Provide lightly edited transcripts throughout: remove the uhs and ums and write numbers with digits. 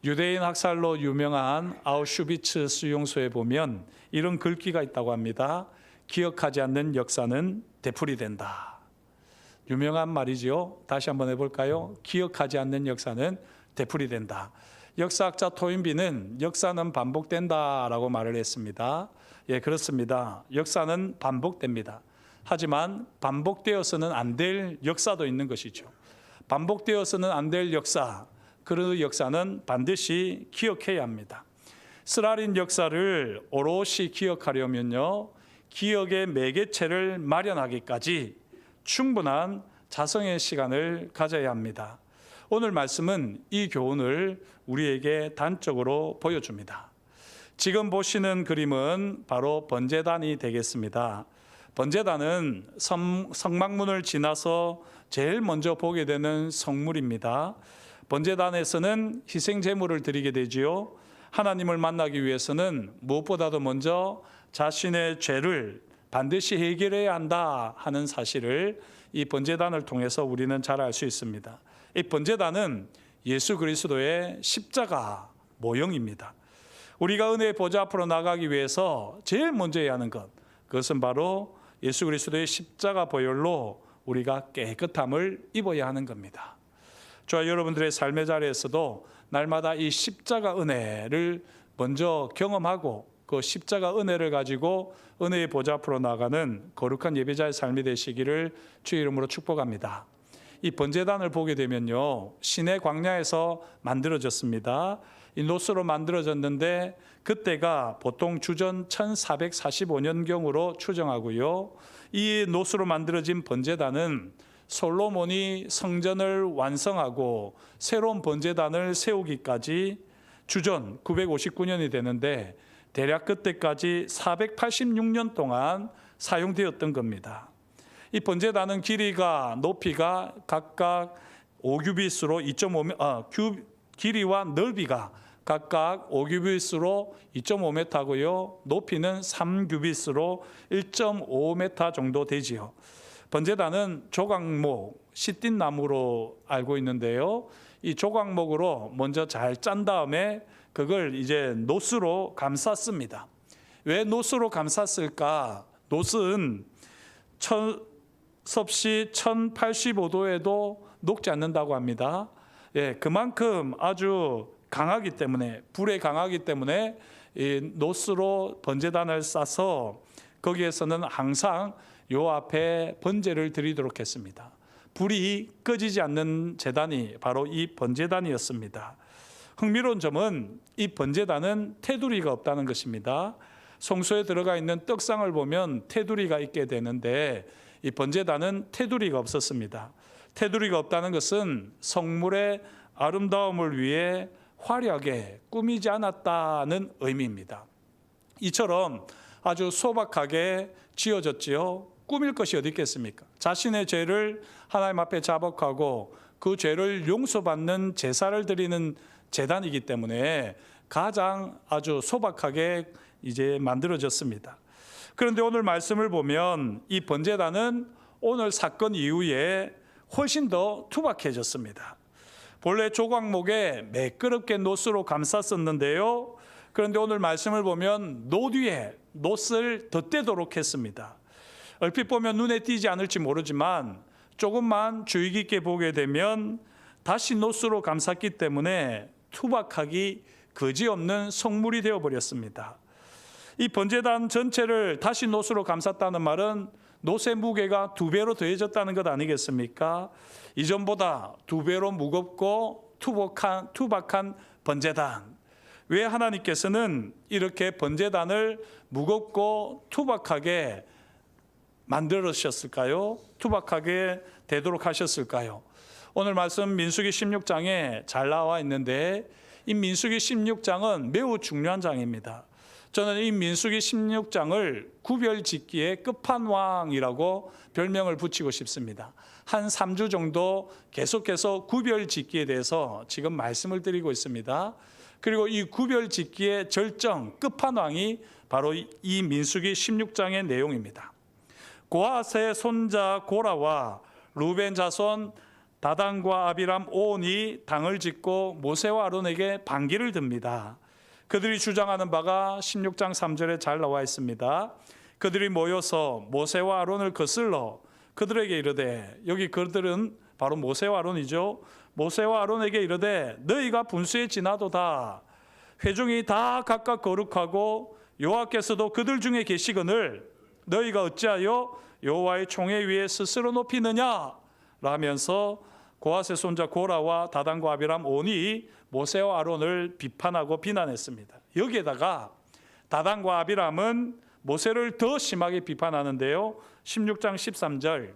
유대인 학살로 유명한 아우슈비츠 수용소에 보면 이런 글귀가 있다고 합니다. 기억하지 않는 역사는 되풀이된다. 유명한 말이지요. 다시 한번 해볼까요? 기억하지 않는 역사는 되풀이된다. 역사학자 토인비는 역사는 반복된다라고 말을 했습니다. 예, 그렇습니다. 역사는 반복됩니다. 하지만 반복되어서는 안 될 역사도 있는 것이죠. 반복되어서는 안 될 역사, 그 역사는 반드시 기억해야 합니다. 스라린 역사를 오롯이 기억하려면요, 기억의 매개체를 마련하기까지 충분한 자성의 시간을 가져야 합니다. 오늘 말씀은 이 교훈을 우리에게 단적으로 보여줍니다. 지금 보시는 그림은 바로 번제단이 되겠습니다. 번제단은 성막문을 지나서 제일 먼저 보게 되는 성물입니다. 번제단에서는 희생 제물을 드리게 되지요. 하나님을 만나기 위해서는 무엇보다도 먼저 자신의 죄를 반드시 해결해야 한다 하는 사실을 이 번제단을 통해서 우리는 잘 알 수 있습니다. 이 번제단은 예수 그리스도의 십자가 모형입니다. 우리가 은혜의 보좌 앞으로 나가기 위해서 제일 먼저 해야 하는 것, 그것은 바로 예수 그리스도의 십자가 보혈로 우리가 깨끗함을 입어야 하는 겁니다. 저와 여러분들의 삶의 자리에서도 날마다 이 십자가 은혜를 먼저 경험하고 그 십자가 은혜를 가지고 은혜의 보좌 앞으로 나가는 거룩한 예배자의 삶이 되시기를 주의 이름으로 축복합니다. 이 번제단을 보게 되면요, 시내 광야에서 만들어졌습니다. 이 노스로 만들어졌는데 그때가 보통 주전 1445년경으로 추정하고요. 이 노스로 만들어진 번제단은 솔로몬이 성전을 완성하고 새로운 번제단을 세우기까지 주전 959년이 되는데 대략 그때까지 486년 동안 사용되었던 겁니다. 이 번제단은 길이가 높이가 각각 5규빗으로 2.5m, 길이와 넓이가 각각 5규빗으로 2.5m고요. 높이는 3규빗으로 1.5m 정도 되지요. 번제단은 조각목, 시띠나무로 알고 있는데요. 이 조각목으로 먼저 잘 짠 다음에 그걸 이제 노스로 감쌌습니다. 왜 노스로 감쌌을까? 노스는 섭씨 1085도에도 녹지 않는다고 합니다. 예, 그만큼 아주 강하기 때문에, 불에 강하기 때문에 이 노스로 번제단을 싸서 거기에서는 항상 요 앞에 번제를 드리도록 했습니다. 불이 꺼지지 않는 제단이 바로 이 번제단이었습니다. 흥미로운 점은 이 번제단은 테두리가 없다는 것입니다. 성소에 들어가 있는 떡상을 보면 테두리가 있게 되는데 이 번제단은 테두리가 없었습니다. 테두리가 없다는 것은 성물의 아름다움을 위해 화려하게 꾸미지 않았다는 의미입니다. 이처럼 아주 소박하게 지어졌지요. 꾸밀 것이 어디 있겠습니까? 자신의 죄를 하나님 앞에 자복하고 그 죄를 용서받는 제사를 드리는 제단이기 때문에 가장 아주 소박하게 이제 만들어졌습니다. 그런데 오늘 말씀을 보면 이 번제단은 오늘 사건 이후에 훨씬 더 투박해졌습니다. 본래 조각목에 매끄럽게 노스로 감쌌었는데요. 그런데 오늘 말씀을 보면 노 뒤에 노스를 덧대도록 했습니다. 얼핏 보면 눈에 띄지 않을지 모르지만 조금만 주의 깊게 보게 되면 다시 노스로 감쌌기 때문에 투박하기 그지없는 성물이 되어버렸습니다. 이 번제단 전체를 다시 노스로 감쌌다는 말은 노스의 무게가 2배로 더해졌다는 것 아니겠습니까? 이전보다 2배로 무겁고 투박한 번제단. 왜 하나님께서는 이렇게 번제단을 무겁고 투박하게 만들으셨을까요? 투박하게 되도록 하셨을까요? 오늘 말씀 민수기 16장에 잘 나와 있는데 이 민수기 16장은 매우 중요한 장입니다. 저는 이 민수기 16장을 구별짓기의 끝판왕이라고 별명을 붙이고 싶습니다. 한 3주 정도 계속해서 구별짓기에 대해서 지금 말씀을 드리고 있습니다. 그리고 이 구별짓기의 절정 끝판왕이 바로 이 민수기 16장의 내용입니다. 고핫의 손자 고라와 루벤 자손 다단과 아비람 온이 당을 짓고 모세와 아론에게 반기를 듭니다. 그들이 주장하는 바가 16장 3절에 잘 나와 있습니다. 그들이 모여서 모세와 아론을 거슬러 그들에게 이르되, 여기 그들은 바로 모세와 아론이죠. 모세와 아론에게 이르되 너희가 분수에 지나도다. 회중이 다 각각 거룩하고 여호와께서도 그들 중에 계시거늘 너희가 어찌하여 여호와의 총회 위에 스스로 높이느냐 라면서 고핫의 손자 고라와 다단과 아비람 온이 모세와 아론을 비판하고 비난했습니다. 여기에다가 다단과 아비람은 모세를 더 심하게 비판하는데요. 16장 13절,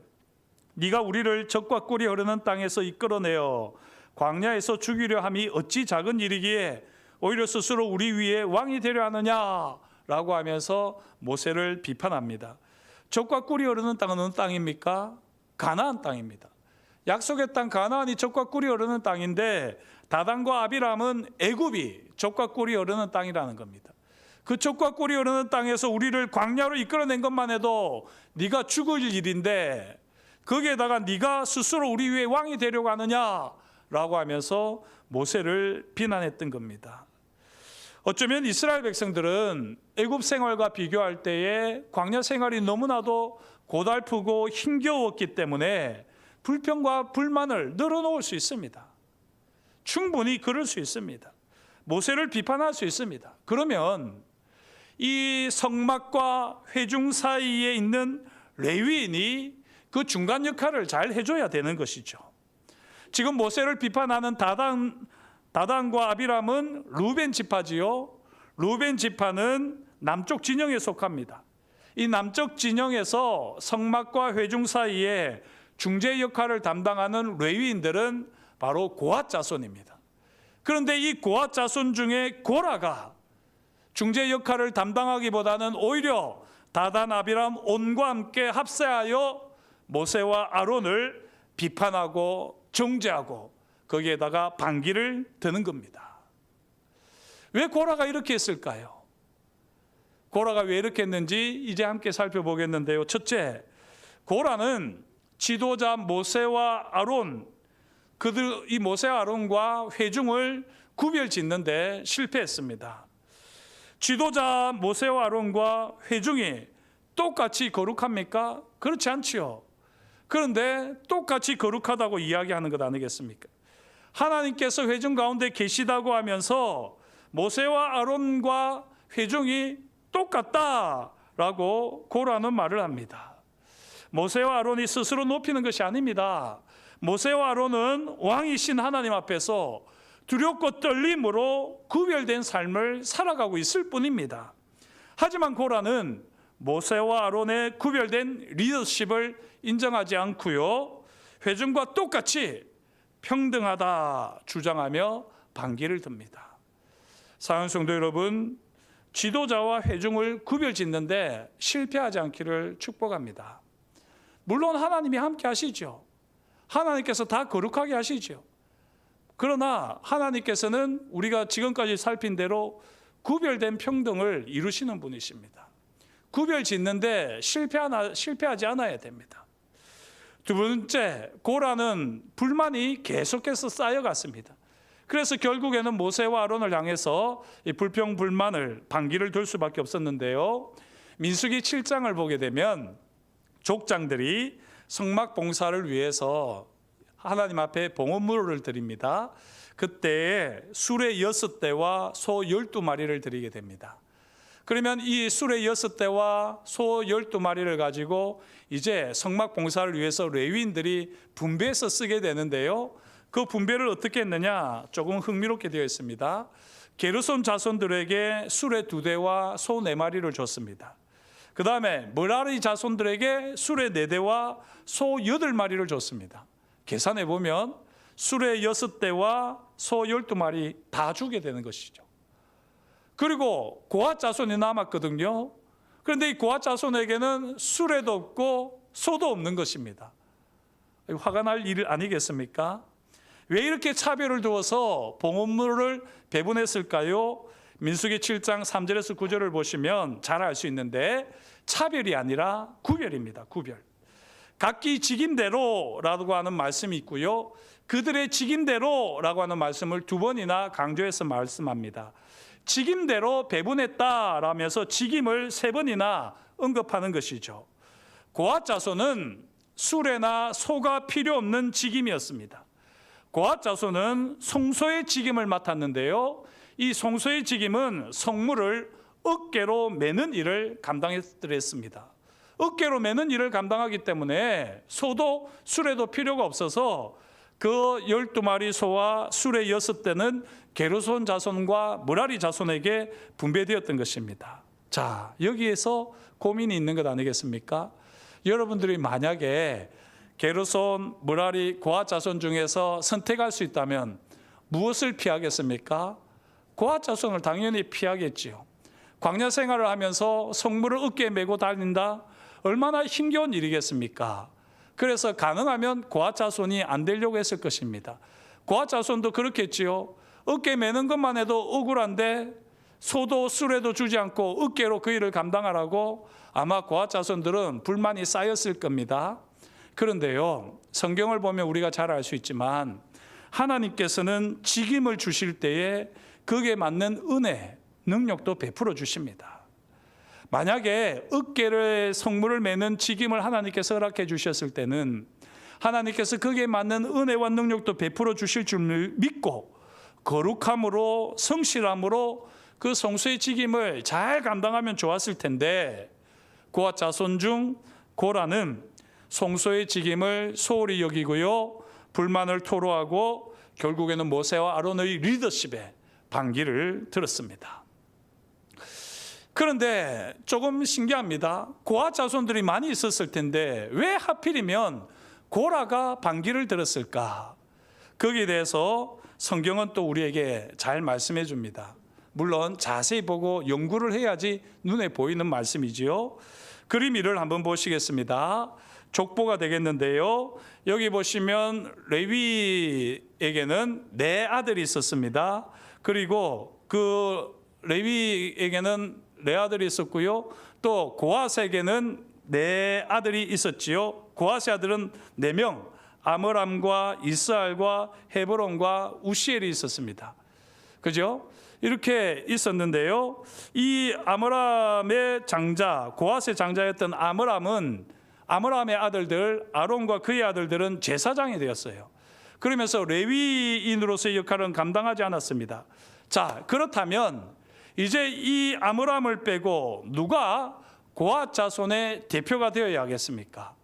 네가 우리를 적과 꿀이 흐르는 땅에서 이끌어내어 광야에서 죽이려 함이 어찌 작은 일이기에 오히려 스스로 우리 위에 왕이 되려 하느냐라고 하면서 모세를 비판합니다. 적과 꿀이 흐르는 땅은 어느 땅입니까? 가나안 땅입니다. 약속의 땅 가나안이 적과 꿀이 흐르는 땅인데 다단과 아비람은 애굽이 적과 꿀이 흐르는 땅이라는 겁니다. 그 적과 꿀이 흐르는 땅에서 우리를 광야로 이끌어낸 것만 해도 네가 죽을 일인데 거기에다가 네가 스스로 우리 위에 왕이 되려고 하느냐라고 하면서 모세를 비난했던 겁니다. 어쩌면 이스라엘 백성들은 애굽 생활과 비교할 때에 광야 생활이 너무나도 고달프고 힘겨웠기 때문에 불평과 불만을 늘어놓을 수 있습니다. 충분히 그럴 수 있습니다. 모세를 비판할 수 있습니다. 그러면 이 성막과 회중 사이에 있는 레위인이 그 중간 역할을 잘 해줘야 되는 것이죠. 지금 모세를 비판하는 다단과 아비람은 루벤 지파지요. 루벤 지파는 남쪽 진영에 속합니다. 이 남쪽 진영에서 성막과 회중 사이에 중재 역할을 담당하는 레위인들은 바로 고핫 자손입니다. 그런데 이 고핫 자손 중에 고라가 중재 역할을 담당하기보다는 오히려 다단, 아비람, 온과 함께 합세하여 모세와 아론을 비판하고 정죄하고 거기에다가 반기를 드는 겁니다. 왜 고라가 이렇게 했을까요? 고라가 왜 이렇게 했는지 이제 함께 살펴보겠는데요. 첫째, 고라는 지도자 모세와 아론, 이 모세와 아론과 회중을 구별짓는데 실패했습니다. 지도자 모세와 아론과 회중이 똑같이 거룩합니까? 그렇지 않지요. 그런데 똑같이 거룩하다고 이야기하는 것 아니겠습니까? 하나님께서 회중 가운데 계시다고 하면서 모세와 아론과 회중이 똑같다라고 고라는 말을 합니다. 모세와 아론이 스스로 높이는 것이 아닙니다. 모세와 아론은 왕이신 하나님 앞에서 두렵고 떨림으로 구별된 삶을 살아가고 있을 뿐입니다. 하지만 고라는 모세와 아론의 구별된 리더십을 인정하지 않고요, 회중과 똑같이 평등하다 주장하며 반기를 듭니다. 사랑하는 성도 여러분, 지도자와 회중을 구별짓는데 실패하지 않기를 축복합니다. 물론 하나님이 함께 하시죠. 하나님께서 다 거룩하게 하시죠. 그러나 하나님께서는 우리가 지금까지 살핀 대로 구별된 평등을 이루시는 분이십니다. 구별 짓는데 실패하지 않아야 됩니다. 두 번째, 고라는 불만이 계속해서 쌓여갔습니다. 그래서 결국에는 모세와 아론을 향해서 이 불평 불만을 반기를 들 수밖에 없었는데요. 민수기 7장을 보게 되면 족장들이 성막 봉사를 위해서 하나님 앞에 봉헌물을 드립니다. 그때 수레 6대와 소 12마리를 드리게 됩니다. 그러면 이 수레 6대와 소 12마리를 가지고 이제 성막 봉사를 위해서 레위인들이 분배해서 쓰게 되는데요. 그 분배를 어떻게 했느냐? 조금 흥미롭게 되어 있습니다. 게르손 자손들에게 수레 2대와 소 4마리를 줬습니다. 그 다음에 므라리 자손들에게 수레 4대와 소 8마리를 줬습니다. 계산해 보면 수레 6대와 소 12마리 다 주게 되는 것이죠. 그리고 고핫 자손이 남았거든요. 그런데 이 고핫 자손에게는 수레도 없고 소도 없는 것입니다. 화가 날 일 아니겠습니까? 왜 이렇게 차별을 두어서 봉헌물을 배분했을까요? 민수기 7장 3절에서 9절을 보시면 잘 알 수 있는데 차별이 아니라 구별입니다. 구별. 각기 직임대로라고 하는 말씀이 있고요. 그들의 직임대로라고 하는 말씀을 두 번이나 강조해서 말씀합니다. 직임대로 배분했다라면서 직임을 세 번이나 언급하는 것이죠. 고핫 자손은 수레나 소가 필요 없는 직임이었습니다. 고핫 자손은 송소의 직임을 맡았는데요. 이 송소의 직임은 성물을 어깨로 매는 일을 감당했습니다. 어깨로 매는 일을 감당하기 때문에 소도 수레도 필요가 없어서 그 12마리 소와 수레 6대는 게르손 자손과 므라리 자손에게 분배되었던 것입니다. 자, 여기에서 고민이 있는 것 아니겠습니까? 여러분들이 만약에 게르손, 므라리, 고핫 자손 중에서 선택할 수 있다면 무엇을 피하겠습니까? 고핫 자손을 당연히 피하겠지요. 광야 생활을 하면서 성물을 어깨에 메고 다닌다? 얼마나 힘겨운 일이겠습니까? 그래서 가능하면 고핫 자손이 안 되려고 했을 것입니다. 고핫 자손도 그렇겠지요. 어깨 매는 것만 해도 억울한데 소도 수레도 주지 않고 어깨로 그 일을 감당하라고 아마 고핫 자손들은 불만이 쌓였을 겁니다. 그런데요, 성경을 보면 우리가 잘 알 수 있지만 하나님께서는 직임을 주실 때에 거기에 맞는 은혜, 능력도 베풀어 주십니다. 만약에 어깨를 성물을 매는 직임을 하나님께서 허락해 주셨을 때는 하나님께서 거기에 맞는 은혜와 능력도 베풀어 주실 줄 믿고 거룩함으로 성실함으로 그 성소의 직임을 잘 감당하면 좋았을 텐데 고핫 자손 중 고라는 성소의 직임을 소홀히 여기고요, 불만을 토로하고 결국에는 모세와 아론의 리더십에 반기를 들었습니다. 그런데 조금 신기합니다. 고핫 자손들이 많이 있었을 텐데 왜 하필이면 고라가 반기를 들었을까? 거기에 대해서 성경은 또 우리에게 잘 말씀해 줍니다. 물론 자세히 보고 연구를 해야지 눈에 보이는 말씀이지요. 그림 1을 한번 보시겠습니다. 족보가 되겠는데요. 여기 보시면 레위에게는 4아들이 있었습니다. 그리고 그 레위에게는 4아들이 있었고요. 또 고핫에게는 4아들이 있었지요. 고핫의 아들은 4명, 아므람과 이스알과 헤브론과 우시엘이 있었습니다. 그죠? 이렇게 있었는데요. 이 아므람의 장자, 고핫의 장자였던 아므람의 아들들, 아론과 그의 아들들은 제사장이 되었어요. 그러면서 레위인으로서의 역할은 감당하지 않았습니다. 자, 그렇다면 이제 이 아므람을 빼고 누가 고핫 자손의 대표가 되어야 하겠습니까?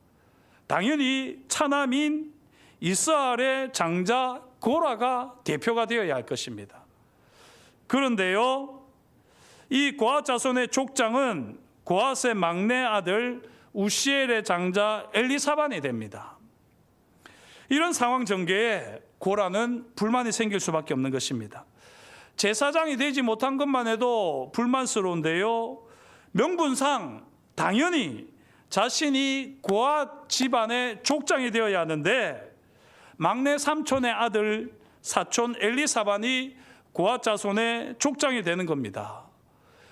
당연히 차남인 이스라엘의 장자 고라가 대표가 되어야 할 것입니다. 그런데요, 이 고핫 자손의 족장은 고핫의 막내 아들 우시엘의 장자 엘리사반이 됩니다. 이런 상황 전개에 고라는 불만이 생길 수밖에 없는 것입니다. 제사장이 되지 못한 것만 해도 불만스러운데요, 명분상 당연히 자신이 고핫 집안의 족장이 되어야 하는데 막내 삼촌의 아들 사촌 엘리사반이 고핫 자손의 족장이 되는 겁니다.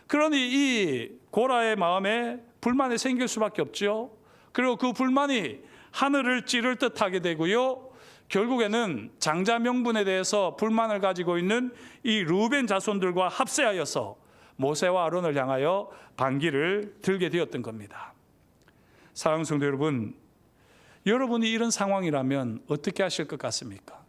그러니 이 고라의 마음에 불만이 생길 수밖에 없죠. 그리고 그 불만이 하늘을 찌를 듯하게 되고요, 결국에는 장자 명분에 대해서 불만을 가지고 있는 이 르우벤 자손들과 합세하여서 모세와 아론을 향하여 반기를 들게 되었던 겁니다. 사랑하는 성도 여러분, 여러분이 이런 상황이라면 어떻게 하실 것 같습니까?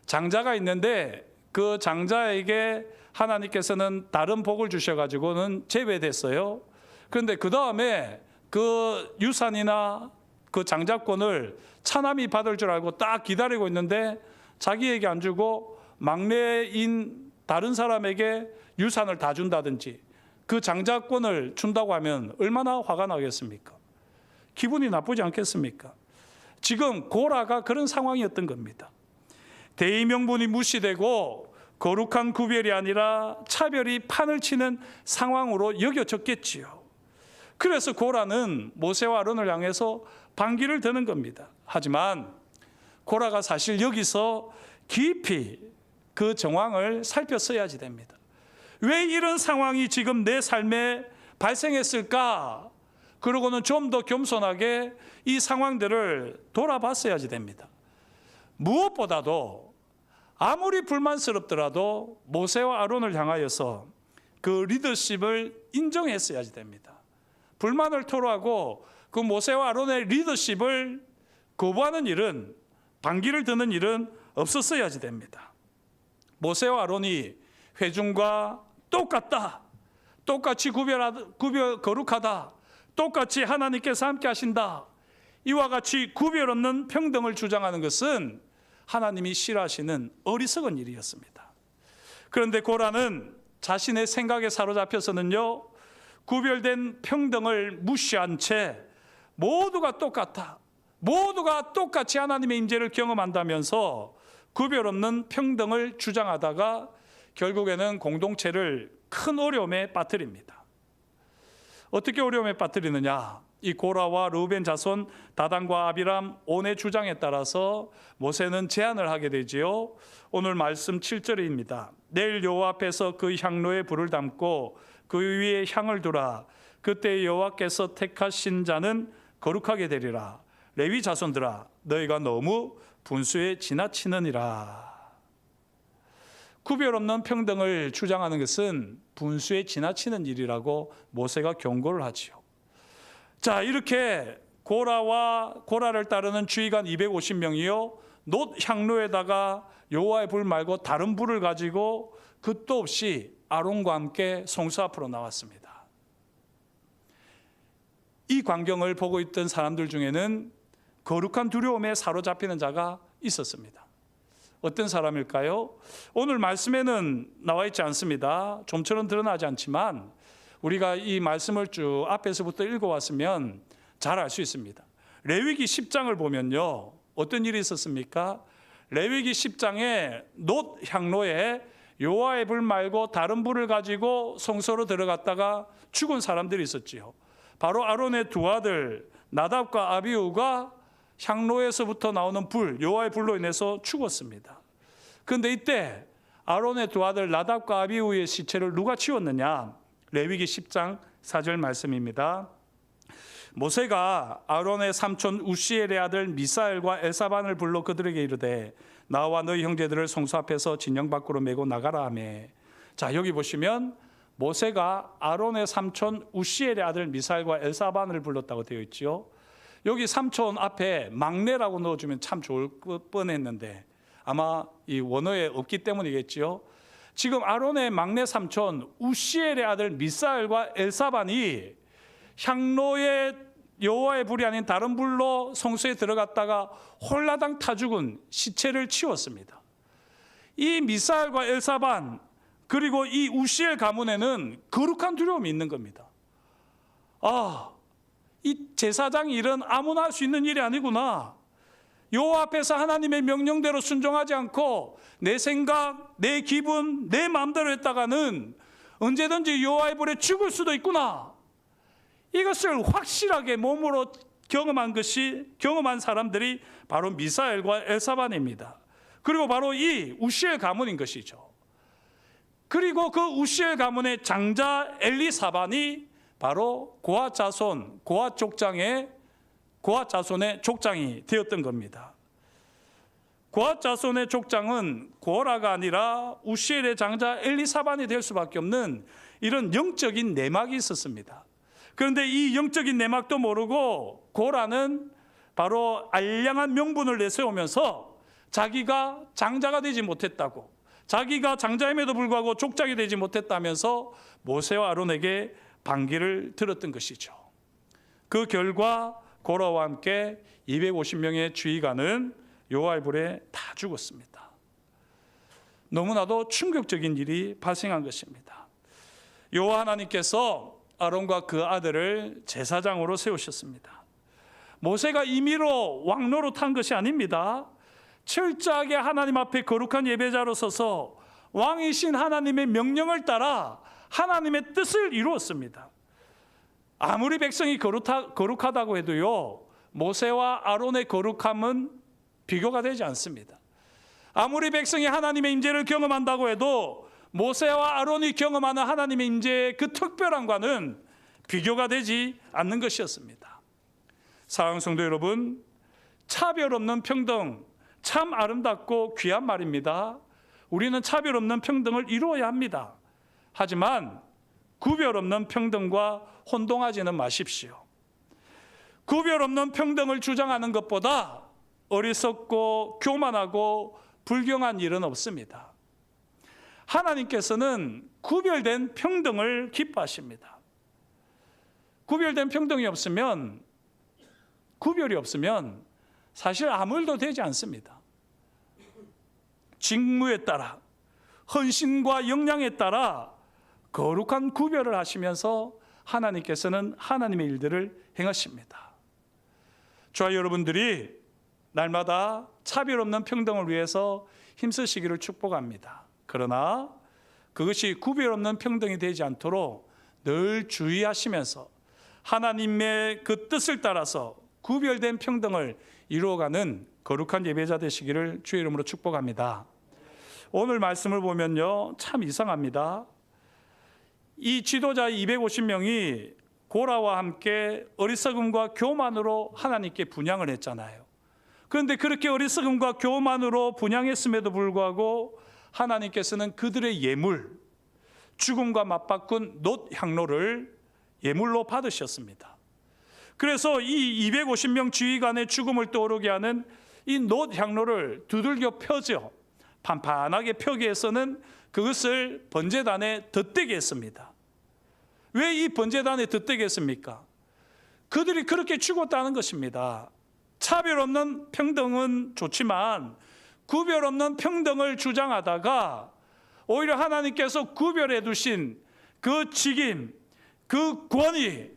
장자가 있는데 그 장자에게 하나님께서는 다른 복을 주셔가지고는 제외됐어요. 그런데 그 다음에 그 유산이나 그 장자권을 차남이 받을 줄 알고 딱 기다리고 있는데 자기에게 안 주고 막내인 다른 사람에게 유산을 다 준다든지 그 장자권을 준다고 하면 얼마나 화가 나겠습니까? 기분이 나쁘지 않겠습니까? 지금 고라가 그런 상황이었던 겁니다. 대의 명분이 무시되고 거룩한 구별이 아니라 차별이 판을 치는 상황으로 여겨졌겠지요. 그래서 고라는 모세와 아론을 향해서 반기를 드는 겁니다. 하지만 고라가 사실 여기서 깊이 그 정황을 살폈어야지 됩니다. 왜 이런 상황이 지금 내 삶에 발생했을까? 그러고는 좀 더 겸손하게 이 상황들을 돌아봤어야지 됩니다. 무엇보다도 아무리 불만스럽더라도 모세와 아론을 향하여서 그 리더십을 인정했어야지 됩니다. 불만을 토로하고 그 모세와 아론의 리더십을 거부하는 일은, 반기를 드는 일은 없었어야지 됩니다. 모세와 아론이 회중과 똑같다, 똑같이 거룩하다, 똑같이 하나님께서 함께 하신다, 이와 같이 구별 없는 평등을 주장하는 것은 하나님이 싫어하시는 어리석은 일이었습니다. 그런데 고라는 자신의 생각에 사로잡혀서는요, 구별된 평등을 무시한 채 모두가 똑같아, 모두가 똑같이 하나님의 임재를 경험한다면서 구별 없는 평등을 주장하다가 결국에는 공동체를 큰 어려움에 빠뜨립니다. 어떻게 어려움에 빠뜨리느냐? 이 고라와 르우벤 자손 다단과 아비람 온의 주장에 따라서 모세는 제안을 하게 되지요. 오늘 말씀 7절입니다. 내일 여호와 앞에서 그 향로에 불을 담고 그 위에 향을 두라. 그때 여호와께서 택하신 자는 거룩하게 되리라. 레위 자손들아, 너희가 너무 분수에 지나치느니라. 구별 없는 평등을 주장하는 것은 분수에 지나치는 일이라고 모세가 경고를 하지요. 자, 이렇게 고라를 따르는 주의관 250명이요, 놋 향로에다가 여호와의 불 말고 다른 불을 가지고 끝도 없이 아론과 함께 성소 앞으로 나왔습니다. 이 광경을 보고 있던 사람들 중에는 거룩한 두려움에 사로잡히는 자가 있었습니다. 어떤 사람일까요? 오늘 말씀에는 나와 있지 않습니다. 좀처럼 드러나지 않지만 우리가 이 말씀을 쭉 앞에서부터 읽어왔으면 잘 알 수 있습니다. 레위기 10장을 보면요, 어떤 일이 있었습니까? 레위기 10장에 놋 향로에 여호와의 불 말고 다른 불을 가지고 성소로 들어갔다가 죽은 사람들이 있었지요. 바로 아론의 두 아들 나답과 아비후가 향로에서부터 나오는 불, 여호와의 불로 인해서 죽었습니다. 그런데 이때 아론의 두 아들 나답과 아비후의 시체를 누가 치웠느냐? 레위기 10장 4절 말씀입니다. 모세가 아론의 삼촌 우시엘의 아들 미사엘과 엘사반을 불러 그들에게 이르되 나와 너희 형제들을 성소 앞에서 진영 밖으로 메고 나가라 하매. 자, 여기 보시면 모세가 아론의 삼촌 우시엘의 아들 미사엘과 엘사반을 불렀다고 되어 있지요. 여기 삼촌 앞에 막내라고 넣어주면 참 좋을 뻔했는데 아마 이 원어에 없기 때문이겠지요. 지금 아론의 막내 삼촌 우시엘의 아들 미사엘과 엘사반이 향로에 여호와의 불이 아닌 다른 불로 성소에 들어갔다가 홀라당 타 죽은 시체를 치웠습니다. 이 미사엘과 엘사반 그리고 이 우시엘 가문에는 거룩한 두려움이 있는 겁니다. 이 제사장 일은 아무나 할 수 있는 일이 아니구나. 여호와 앞에서 하나님의 명령대로 순종하지 않고 내 생각, 내 기분, 내 마음대로 했다가는 언제든지 여호와의 불에 죽을 수도 있구나. 이것을 확실하게 몸으로 경험한 사람들이 바로 미사엘과 엘사반입니다. 그리고 바로 이 우시엘 가문인 것이죠. 그리고 그 우시엘 가문의 장자 엘리사반이 바로 고핫 자손의 족장이 되었던 겁니다. 고핫 자손의 족장은 고라가 아니라 우시엘의 장자 엘리사반이 될 수밖에 없는 이런 영적인 내막이 있었습니다. 그런데 이 영적인 내막도 모르고 고라는 바로 알량한 명분을 내세우면서 자기가 장자가 되지 못했다고, 자기가 장자임에도 불구하고 족장이 되지 못했다면서 모세와 아론에게 반기를 들었던 것이죠. 그 결과 고라와 함께 250명의 주의관은 여호와의 불에 다 죽었습니다. 너무나도 충격적인 일이 발생한 것입니다. 여호와 하나님께서 아론과 그 아들을 제사장으로 세우셨습니다. 모세가 임의로 왕노로 탄 것이 아닙니다. 철저하게 하나님 앞에 거룩한 예배자로 서서 왕이신 하나님의 명령을 따라 하나님의 뜻을 이루었습니다. 아무리 백성이 거룩하다고 해도요, 모세와 아론의 거룩함은 비교가 되지 않습니다. 아무리 백성이 하나님의 임재를 경험한다고 해도 모세와 아론이 경험하는 하나님의 임재의 그 특별함과는 비교가 되지 않는 것이었습니다. 사랑하는 성도 여러분, 차별 없는 평등, 참 아름답고 귀한 말입니다. 우리는 차별 없는 평등을 이루어야 합니다. 하지만 구별 없는 평등과 혼동하지는 마십시오. 구별 없는 평등을 주장하는 것보다 어리석고 교만하고 불경한 일은 없습니다. 하나님께서는 구별된 평등을 기뻐하십니다. 구별된 평등이 없으면, 구별이 없으면 사실 아무 일도 되지 않습니다. 직무에 따라, 헌신과 역량에 따라 거룩한 구별을 하시면서 하나님께서는 하나님의 일들을 행하십니다. 저와 여러분들이 날마다 차별 없는 평등을 위해서 힘쓰시기를 축복합니다. 그러나 그것이 구별 없는 평등이 되지 않도록 늘 주의하시면서 하나님의 그 뜻을 따라서 구별된 평등을 이루어가는 거룩한 예배자 되시기를 주의 이름으로 축복합니다. 오늘 말씀을 보면요, 참 이상합니다. 이 지도자 250명이 고라와 함께 어리석음과 교만으로 하나님께 분향을 했잖아요. 그런데 그렇게 어리석음과 교만으로 분향했음에도 불구하고 하나님께서는 그들의 예물, 죽음과 맞바꾼 놋 향로를 예물로 받으셨습니다. 그래서 이 250명 지휘관의 죽음을 떠오르게 하는 이 놋 향로를 두들겨 펴죠. 판판하게 펴기 위해서는 그것을 번제단에 덧대게 했습니다. 왜 이 번제단에 덧대게 했습니까? 그들이 그렇게 죽었다는 것입니다. 차별 없는 평등은 좋지만 구별 없는 평등을 주장하다가 오히려 하나님께서 구별해 두신 그 직임, 그 권위,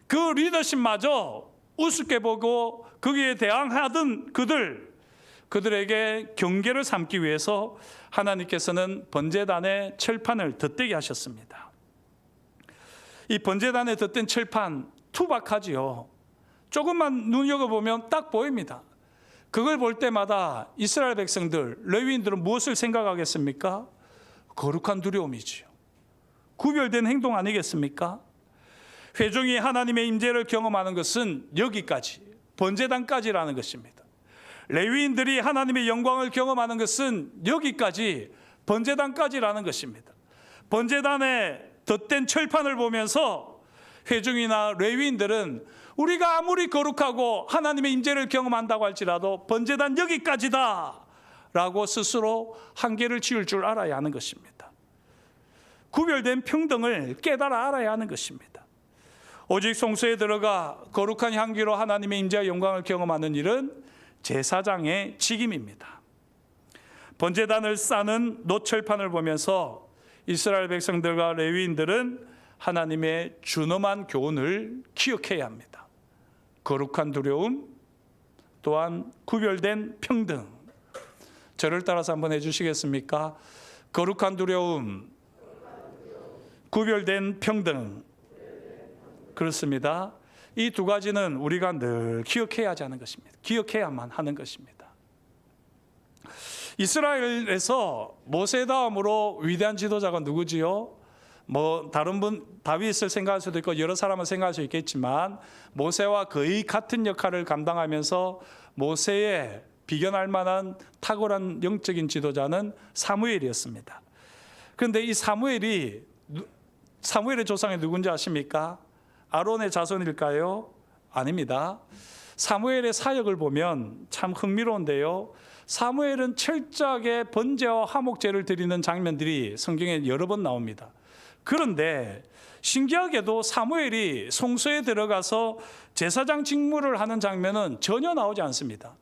그 리더십마저 우습게 보고 거기에 대항하던 그들에게 경계를 삼기 위해서 하나님께서는 번제단의 철판을 덧대게 하셨습니다. 이 번제단에 덧댄 철판 투박하지요. 조금만 눈여겨보면 딱 보입니다. 그걸 볼 때마다 이스라엘 백성들, 레위인들은 무엇을 생각하겠습니까? 거룩한 두려움이지요. 구별된 행동 아니겠습니까? 회중이 하나님의 임재를 경험하는 것은 여기까지, 번제단까지라는 것입니다. 레위인들이 하나님의 영광을 경험하는 것은 여기까지, 번제단까지라는 것입니다. 번제단에 덧댄 철판을 보면서 회중이나 레위인들은 우리가 아무리 거룩하고 하나님의 임재를 경험한다고 할지라도 번제단 여기까지다 라고 스스로 한계를 지을 줄 알아야 하는 것입니다. 구별된 평등을 깨달아 알아야 하는 것입니다. 오직 성소에 들어가 거룩한 향기로 하나님의 임재와 영광을 경험하는 일은 제사장의 직임입니다. 번제단을 싸는 노철판을 보면서 이스라엘 백성들과 레위인들은 하나님의 준엄한 교훈을 기억해야 합니다. 거룩한 두려움, 또한 구별된 평등. 저를 따라서 한번 해주시겠습니까? 거룩한 두려움, 구별된 평등. 그렇습니다. 이 두 가지는 우리가 늘 기억해야 하는 것입니다. 기억해야만 하는 것입니다. 이스라엘에서 모세 다음으로 위대한 지도자가 누구지요? 다른 분 다윗을 생각할 수도 있고 여러 사람을 생각할 수 있겠지만 모세와 거의 같은 역할을 감당하면서 모세의 비견할 만한 탁월한 영적인 지도자는 사무엘이었습니다. 그런데 이 사무엘의 조상이 누군지 아십니까? 아론의 자손일까요? 아닙니다. 사무엘의 사역을 보면 참 흥미로운데요. 사무엘은 철저하게 번제와 화목제를 드리는 장면들이 성경에 여러 번 나옵니다. 그런데 신기하게도 사무엘이 성소에 들어가서 제사장 직무를 하는 장면은 전혀 나오지 않습니다.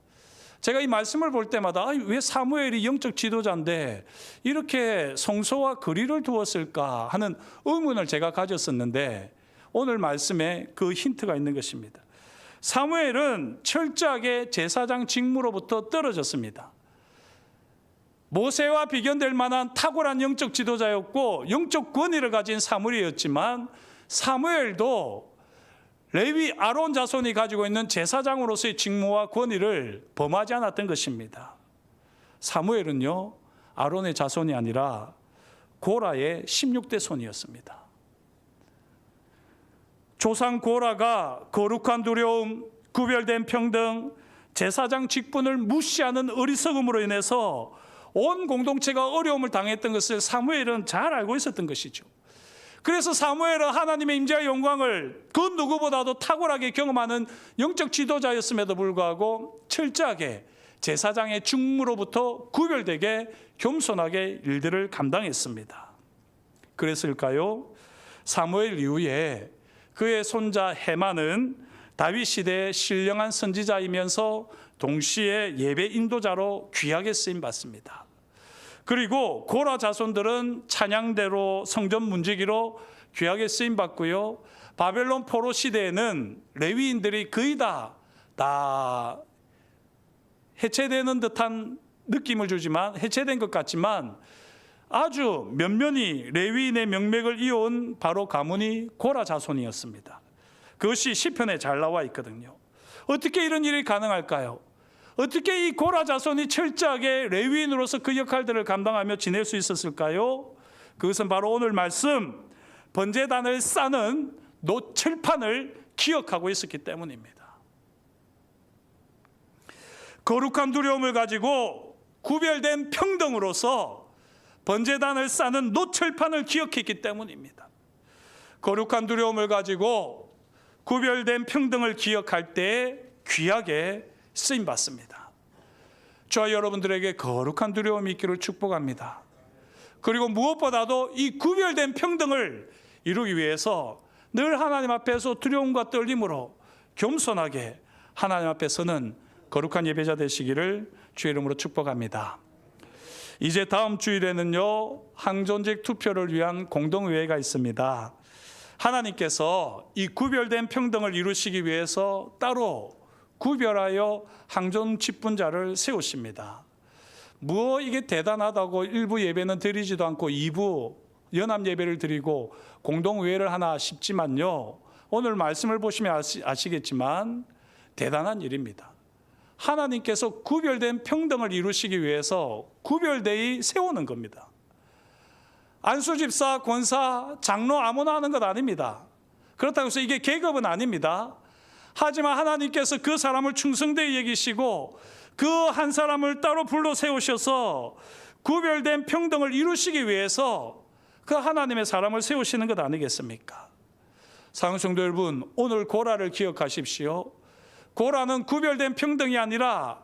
제가 이 말씀을 볼 때마다 왜 사무엘이 영적 지도자인데 이렇게 성소와 거리를 두었을까 하는 의문을 제가 가졌었는데 오늘 말씀에 그 힌트가 있는 것입니다. 사무엘은 철저하게 제사장 직무로부터 떨어졌습니다. 모세와 비견될 만한 탁월한 영적 지도자였고 영적 권위를 가진 사무엘이었지만 사무엘도 레위 아론 자손이 가지고 있는 제사장으로서의 직무와 권위를 범하지 않았던 것입니다. 사무엘은요, 아론의 자손이 아니라 고라의 16대 손이었습니다. 조상 고라가 거룩한 두려움, 구별된 평등, 제사장 직분을 무시하는 어리석음으로 인해서 온 공동체가 어려움을 당했던 것을 사무엘은 잘 알고 있었던 것이죠. 그래서 사무엘은 하나님의 임재와 영광을 그 누구보다도 탁월하게 경험하는 영적 지도자였음에도 불구하고 철저하게 제사장의 직무로부터 구별되게 겸손하게 일들을 감당했습니다. 그랬을까요? 사무엘 이후에 그의 손자 헤만은 다윗 시대의 신령한 선지자이면서 동시에 예배 인도자로 귀하게 쓰임 받습니다. 그리고 고라 자손들은 찬양대로 성전 문지기로 귀하게 쓰임 받고요. 바벨론 포로 시대에는 레위인들이 거의 다 해체되는 듯한 느낌을 주지만, 해체된 것 같지만 아주 면면히 레위인의 명맥을 이어온 바로 가문이 고라 자손이었습니다. 그것이 시편에 잘 나와 있거든요. 어떻게 이런 일이 가능할까요? 어떻게 이 고라 자손이 철저하게 레위인으로서 그 역할들을 감당하며 지낼 수 있었을까요? 그것은 바로 오늘 말씀 번제단을 싸는 노철판을 기억하고 있었기 때문입니다. 거룩한 두려움을 가지고 구별된 평등으로서 번제단을 싸는 노철판을 기억했기 때문입니다. 거룩한 두려움을 가지고 구별된 평등을 기억할 때 귀하게 쓰임받습니다. 저와 여러분들에게 거룩한 두려움이 있기를 축복합니다. 그리고 무엇보다도 이 구별된 평등을 이루기 위해서 늘 하나님 앞에서 두려움과 떨림으로 겸손하게 하나님 앞에서는 거룩한 예배자 되시기를 주의 이름으로 축복합니다. 이제 다음 주일에는요, 항존직 투표를 위한 공동의회가 있습니다. 하나님께서 이 구별된 평등을 이루시기 위해서 따로 구별하여 항존 직분자를 세우십니다. 뭐 이게 대단하다고 1부 예배는 드리지도 않고 2부 연합 예배를 드리고 공동의회를 하나 싶지만요, 오늘 말씀을 보시면 아시겠지만 대단한 일입니다. 하나님께서 구별된 평등을 이루시기 위해서 구별되이 세우는 겁니다. 안수집사, 권사, 장로 아무나 하는 것 아닙니다. 그렇다고 해서 이게 계급은 아닙니다. 하지만 하나님께서 그 사람을 충성되이 여기시고 그 한 사람을 따로 불러 세우셔서 구별된 평등을 이루시기 위해서 그 하나님의 사람을 세우시는 것 아니겠습니까? 사랑하는 성도 여러분, 오늘 고라를 기억하십시오. 고라는 구별된 평등이 아니라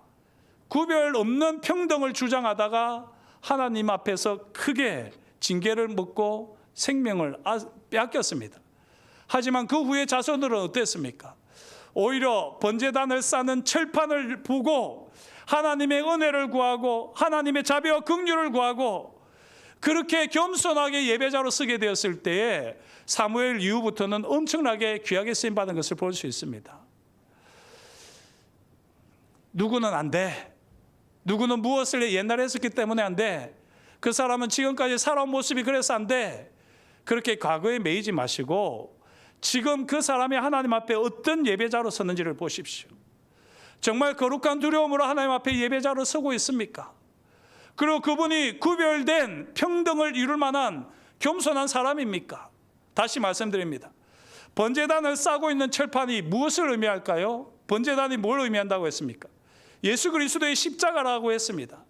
구별 없는 평등을 주장하다가 하나님 앞에서 크게 징계를 먹고 생명을 빼앗겼습니다. 하지만 그 후에 자손들은 어땠습니까? 오히려 번제단을 싸는 철판을 보고 하나님의 은혜를 구하고 하나님의 자비와 긍휼을 구하고 그렇게 겸손하게 예배자로 쓰게 되었을 때에 사무엘 이후부터는 엄청나게 귀하게 쓰임받은 것을 볼 수 있습니다. 누구는 안 돼. 누구는 무엇을 옛날에 했었기 때문에 안 돼. 그 사람은 지금까지 살아온 모습이 그래서 안 돼. 그렇게 과거에 매이지 마시고 지금 그 사람이 하나님 앞에 어떤 예배자로 섰는지를 보십시오. 정말 거룩한 두려움으로 하나님 앞에 예배자로 서고 있습니까? 그리고 그분이 구별된 평등을 이룰 만한 겸손한 사람입니까? 다시 말씀드립니다. 번제단을 싸고 있는 철판이 무엇을 의미할까요? 번제단이 뭘 의미한다고 했습니까? 예수 그리스도의 십자가라고 했습니다.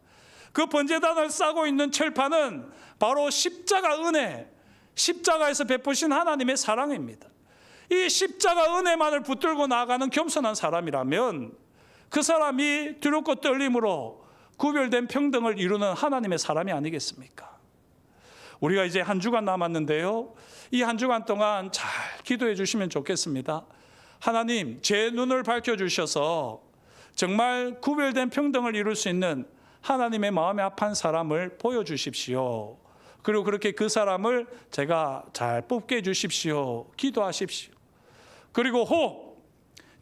그 번제단을 싸고 있는 철판은 바로 십자가 은혜, 십자가에서 베푸신 하나님의 사랑입니다. 이 십자가 은혜만을 붙들고 나아가는 겸손한 사람이라면 그 사람이 두렵고 떨림으로 구별된 평등을 이루는 하나님의 사람이 아니겠습니까? 우리가 이제 한 주간 남았는데요, 이 한 주간 동안 잘 기도해 주시면 좋겠습니다. 하나님, 제 눈을 밝혀주셔서 정말 구별된 평등을 이룰 수 있는 하나님의 마음에 합한 사람을 보여주십시오. 그리고 그렇게 그 사람을 제가 잘 뽑게 해주십시오. 기도하십시오. 그리고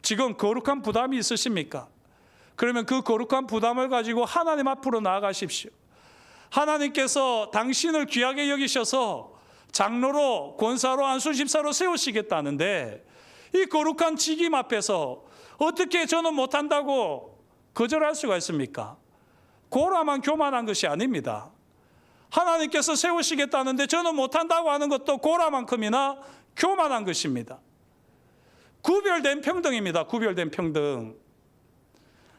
지금 거룩한 부담이 있으십니까? 그러면 그 거룩한 부담을 가지고 하나님 앞으로 나아가십시오. 하나님께서 당신을 귀하게 여기셔서 장로로, 권사로, 안수집사로 세우시겠다는데 이 거룩한 직임 앞에서 어떻게 저는 못한다고 거절할 수가 있습니까? 고라만 교만한 것이 아닙니다. 하나님께서 세우시겠다는데 저는 못한다고 하는 것도 고라만큼이나 교만한 것입니다. 구별된 평등입니다. 구별된 평등.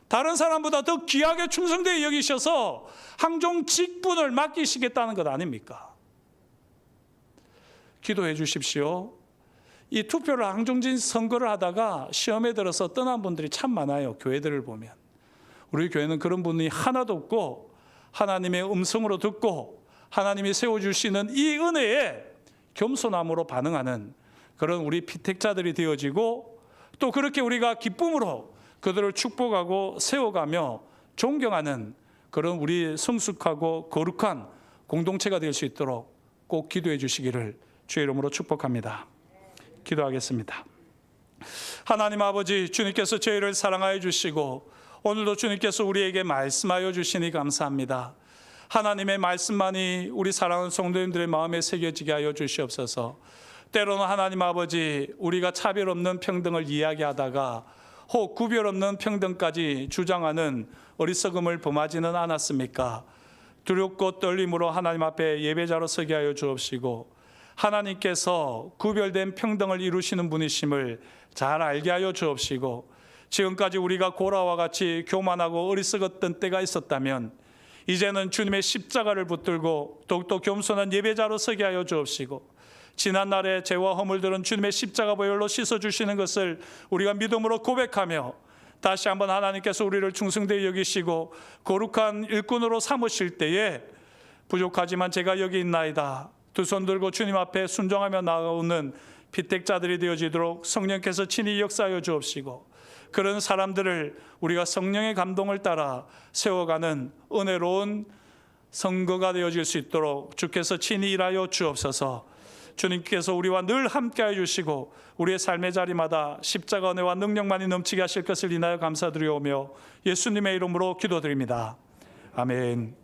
다른 사람보다 더 귀하게 충성되게 여기셔서 항종 직분을 맡기시겠다는 것 아닙니까? 기도해 주십시오. 이 투표를 항종진 선거를 하다가 시험에 들어서 떠난 분들이 참 많아요. 교회들을 보면. 우리 교회는 그런 분이 하나도 없고 하나님의 음성으로 듣고 하나님이 세워주시는 이 은혜에 겸손함으로 반응하는 그런 우리 피택자들이 되어지고, 또 그렇게 우리가 기쁨으로 그들을 축복하고 세워가며 존경하는 그런 우리 성숙하고 거룩한 공동체가 될 수 있도록 꼭 기도해 주시기를 주의 이름으로 축복합니다. 기도하겠습니다. 하나님 아버지, 주님께서 저희를 사랑하여 주시고 오늘도 주님께서 우리에게 말씀하여 주시니 감사합니다. 하나님의 말씀만이 우리 사랑하는 성도님들의 마음에 새겨지게 하여 주시옵소서. 때로는 하나님 아버지, 우리가 차별 없는 평등을 이야기하다가 혹 구별 없는 평등까지 주장하는 어리석음을 범하지는 않았습니까? 두렵고 떨림으로 하나님 앞에 예배자로 서게 하여 주옵시고, 하나님께서 구별된 평등을 이루시는 분이심을 잘 알게 하여 주옵시고, 지금까지 우리가 고라와 같이 교만하고 어리석었던 때가 있었다면 이제는 주님의 십자가를 붙들고 더욱더 겸손한 예배자로 서게 하여 주옵시고, 지난날의 죄와 허물들은 주님의 십자가 보혈로 씻어주시는 것을 우리가 믿음으로 고백하며 다시 한번 하나님께서 우리를 충성되이 여기시고 거룩한 일꾼으로 삼으실 때에 부족하지만 제가 여기 있나이다, 두 손 들고 주님 앞에 순종하며 나아오는 피택자들이 되어지도록 성령께서 친히 역사하여 주옵시고, 그런 사람들을 우리가 성령의 감동을 따라 세워가는 은혜로운 선거가 되어질 수 있도록 주께서 친히 일하여 주옵소서. 주님께서 우리와 늘 함께해 주시고 우리의 삶의 자리마다 십자가 은혜와 능력만이 넘치게 하실 것을 인하여 감사드리오며 예수님의 이름으로 기도드립니다. 아멘.